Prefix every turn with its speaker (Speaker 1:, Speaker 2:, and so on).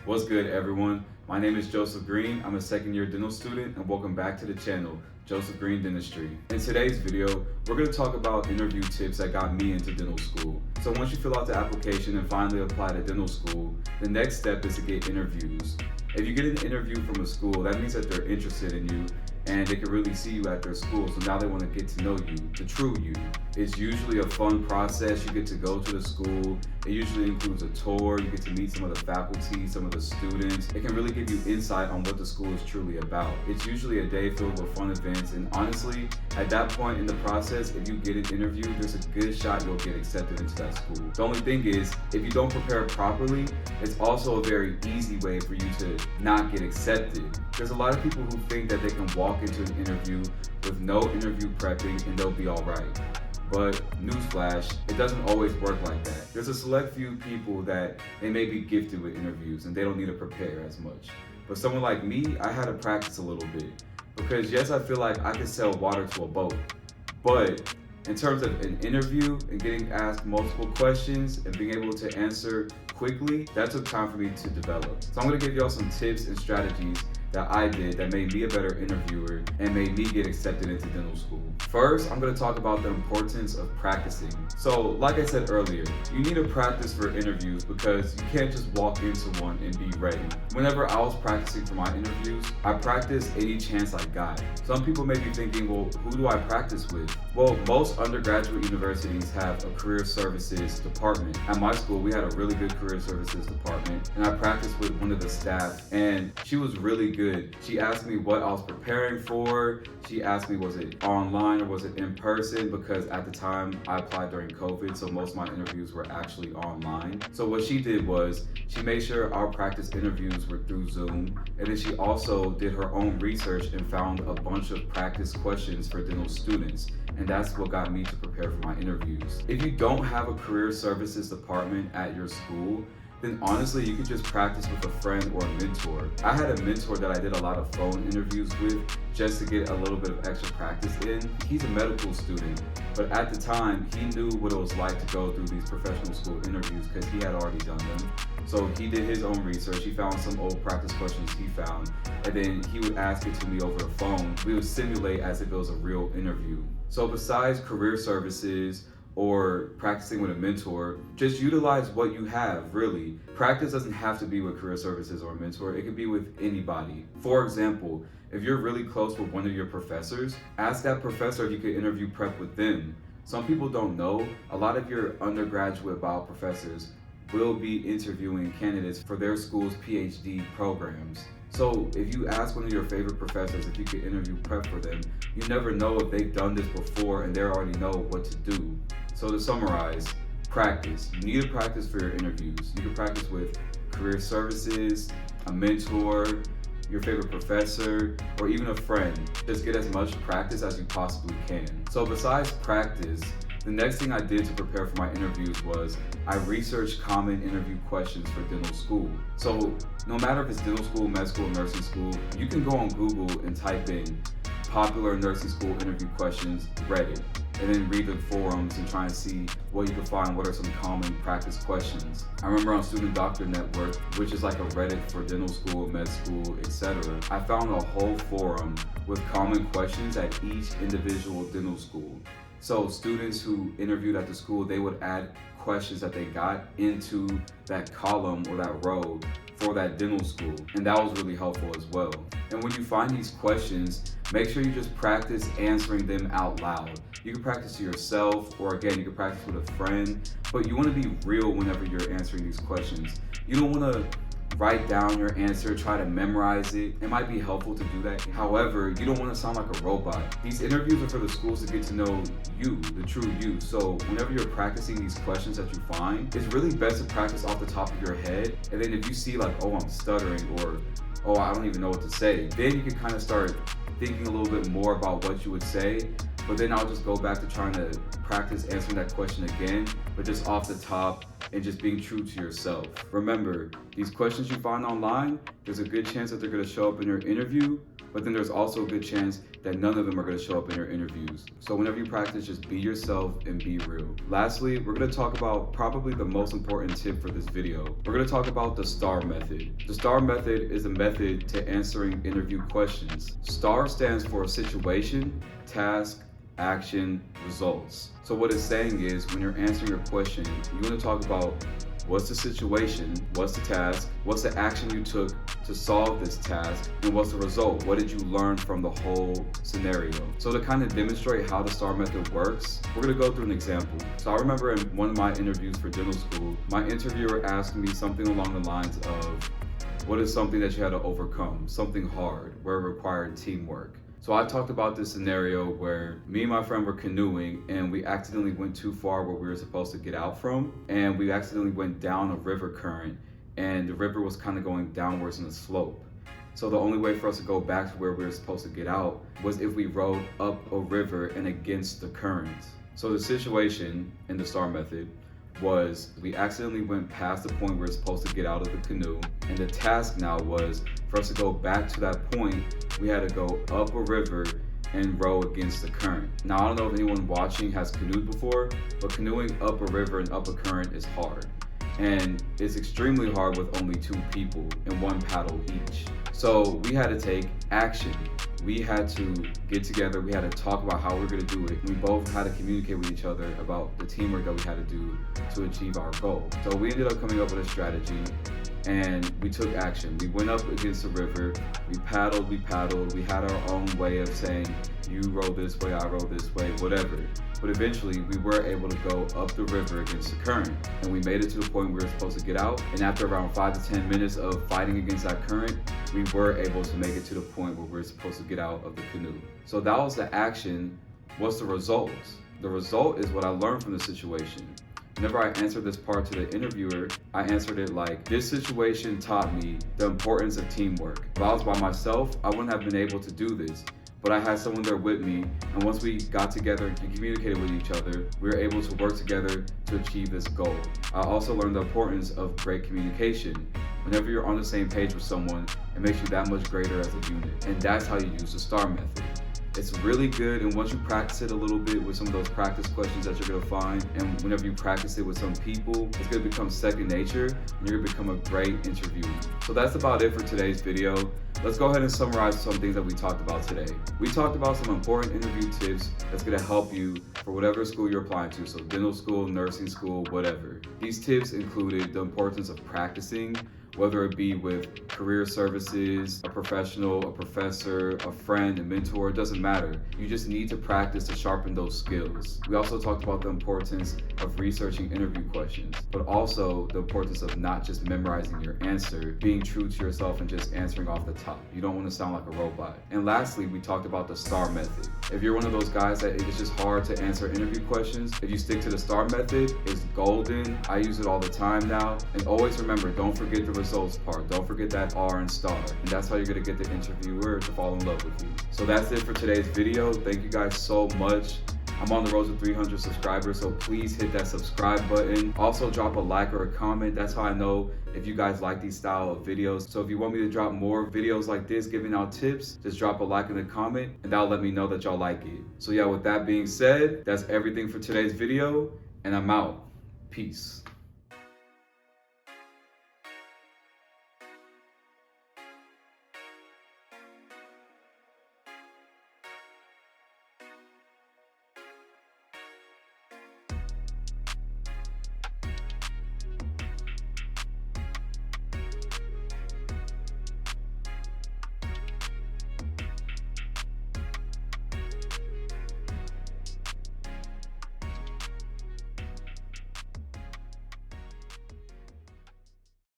Speaker 1: What's good, everyone? My name is Joseph Green. I'm a second-year dental student, and welcome back to the channel, Joseph Green Dentistry. In today's video, we're going to talk about interview tips that got me into dental school. So once you fill out the application and finally apply to dental school, the next step is to get interviews. If you get an interview from a school, that means that they're interested in you and they can really see you at their school. So now they want to get to know you, the true you. It's usually a fun process. You get to go to the school. It usually includes a tour. You get to meet some of the faculty, some of the students. It can really give you insight on what the school is truly about. It's usually a day filled with fun events, and honestly, at that point in the process, if you get an interview, there's a good shot you'll get accepted into that school. The only thing is, if you don't prepare properly, it's also a very easy way for you to not get accepted. There's a lot of people who think that they can walk into an interview with no interview prepping and they'll be all right. But newsflash, it doesn't always work like that. There's a select few people that they may be gifted with interviews and they don't need to prepare as much. But someone like me, I had to practice a little bit. Because yes, I feel like I could sell water to a boat. But in terms of an interview and getting asked multiple questions and being able to answer quickly, that took time for me to develop. So I'm gonna give y'all some tips and strategies that I did that made me a better interviewer and made me get accepted into dental school. First, I'm going to talk about the importance of practicing. So, like I said earlier, you need to practice for interviews because you can't just walk into one and be ready. Whenever I was practicing for my interviews, I practiced any chance I got. Some people may be thinking, well, who do I practice with? Well, most undergraduate universities have a career services department. At my school, we had a really good career services department, and I practiced with one of the staff, and she was really good. She asked me what I was preparing for. She asked me, was it online or was it in person? Because at the time I applied during COVID, so most of my interviews were actually online. So what she did was she made sure our practice interviews were through Zoom, and then she also did her own research and found a bunch of practice questions for dental students. And that's what got me to prepare for my interviews. If you don't have a career services department at your school, then honestly, you could just practice with a friend or a mentor. I had a mentor that I did a lot of phone interviews with just to get a little bit of extra practice in. He's a medical student, but at the time, he knew what it was like to go through these professional school interviews because he had already done them. So he did his own research. He found some old practice questions he found, and then he would ask it to me over the phone. We would simulate as if it was a real interview. So besides career services, or practicing with a mentor, just utilize what you have, really. Practice doesn't have to be with career services or a mentor, it could be with anybody. For example, if you're really close with one of your professors, ask that professor if you could interview prep with them. Some people don't know, a lot of your undergraduate bio professors will be interviewing candidates for their school's PhD programs. So if you ask one of your favorite professors if you could interview prep for them, you never know if they've done this before and they already know what to do. So to summarize, practice. You need to practice for your interviews. You can practice with career services, a mentor, your favorite professor, or even a friend. Just get as much practice as you possibly can. So besides practice, the next thing I did to prepare for my interviews was I researched common interview questions for dental school. So no matter if it's dental school, med school, nursing school, you can go on Google and type in popular nursing school interview questions, Reddit, and then read the forums and try and see what you can find, what are some common practice questions. I remember on Student Doctor Network, which is like a Reddit for dental school, med school, etc. I found a whole forum with common questions at each individual dental school. So students who interviewed at the school, they would add questions that they got into that column or that row for that dental school. And that was really helpful as well. And when you find these questions, make sure you just practice answering them out loud. You can practice to yourself, or again, you can practice with a friend, but you want to be real whenever you're answering these questions. You don't want to write down your answer, try to memorize it. It might be helpful to do that. However, you don't want to sound like a robot. These interviews are for the schools to get to know you, the true you. So whenever you're practicing these questions that you find, it's really best to practice off the top of your head. And then if you see like, oh, I'm stuttering, or oh, I don't even know what to say, then you can kind of start thinking a little bit more about what you would say. But then I'll just go back to trying to practice answering that question again, but just off the top and just being true to yourself. Remember, these questions you find online, there's a good chance that they're going to show up in your interview, but then there's also a good chance that none of them are going to show up in your interviews. So whenever you practice, just be yourself and be real. Lastly, we're going to talk about probably the most important tip for this video. We're going to talk about the STAR method. The STAR method is a method to answering interview questions. STAR stands for situation, task, action, results. So what it's saying is when you're answering your question, you want to talk about what's the situation, what's the task, what's the action you took to solve this task, and what's the result? What did you learn from the whole scenario? So to kind of demonstrate how the STAR method works, we're gonna go through an example. So I remember in one of my interviews for dental school, my interviewer asked me something along the lines of, what is something that you had to overcome, something hard, where it required teamwork? So I talked about this scenario where me and my friend were canoeing and we accidentally went too far where we were supposed to get out from, and we accidentally went down a river current, and the river was kind of going downwards in a slope. So the only way for us to go back to where we were supposed to get out was if we rowed up a river and against the current. So the situation in the STAR method was we accidentally went past the point we were supposed to get out of the canoe, and the task now was for us to go back to that point. We had to go up a river and row against the current. Now, I don't know if anyone watching has canoed before, but canoeing up a river and up a current is hard. And it's extremely hard with only two people and one paddle each. So we had to take action. We had to get together, we had to talk about how we're gonna do it. We both had to communicate with each other about the teamwork that we had to do to achieve our goal. So we ended up coming up with a strategy and we took action. We went up against the river, we paddled, we had our own way of saying, you row this way, I row this way, whatever. But eventually we were able to go up the river against the current, and we made it to the point we were supposed to get out. And after around 5 to 10 minutes of fighting against that current, we were able to make it to the point where we were supposed to get out of the canoe. So that was the action. What's the result? The result is what I learned from the situation. Whenever I answered this part to the interviewer, I answered it like, this situation taught me the importance of teamwork. If I was by myself, I wouldn't have been able to do this. But I had someone there with me, and once we got together and communicated with each other, we were able to work together to achieve this goal. I also learned the importance of great communication. Whenever you're on the same page with someone, it makes you that much greater as a unit. And that's how you use the STAR method. It's really good, and once you practice it a little bit with some of those practice questions that you're gonna find, and whenever you practice it with some people, it's gonna become second nature, and you're gonna become a great interviewer. So that's about it for today's video. Let's go ahead and summarize some things that we talked about today. We talked about some important interview tips that's gonna help you for whatever school you're applying to, so dental school, nursing school, whatever. These tips included the importance of practicing, whether it be with career services, a professional, a professor, a friend, a mentor, it doesn't matter. You just need to practice to sharpen those skills. We also talked about the importance of researching interview questions, but also the importance of not just memorizing your answer, being true to yourself and just answering off the top. You don't want to sound like a robot. And lastly, we talked about the STAR method. If you're one of those guys that it's just hard to answer interview questions, if you stick to the STAR method, it's golden. I use it all the time now. And always remember, don't forget the results part. Don't forget that R and STAR. And that's how you're gonna get the interviewer to fall in love with you. So that's it for today's video. Thank you guys so much. I'm on the road to 300 subscribers, so please hit that subscribe button. Also drop a like or a comment. That's how I know if you guys like these style of videos. So if you want me to drop more videos like this, giving out tips, just drop a like in the comment and that'll let me know that y'all like it. So yeah, with that being said, that's everything for today's video, and I'm out. Peace.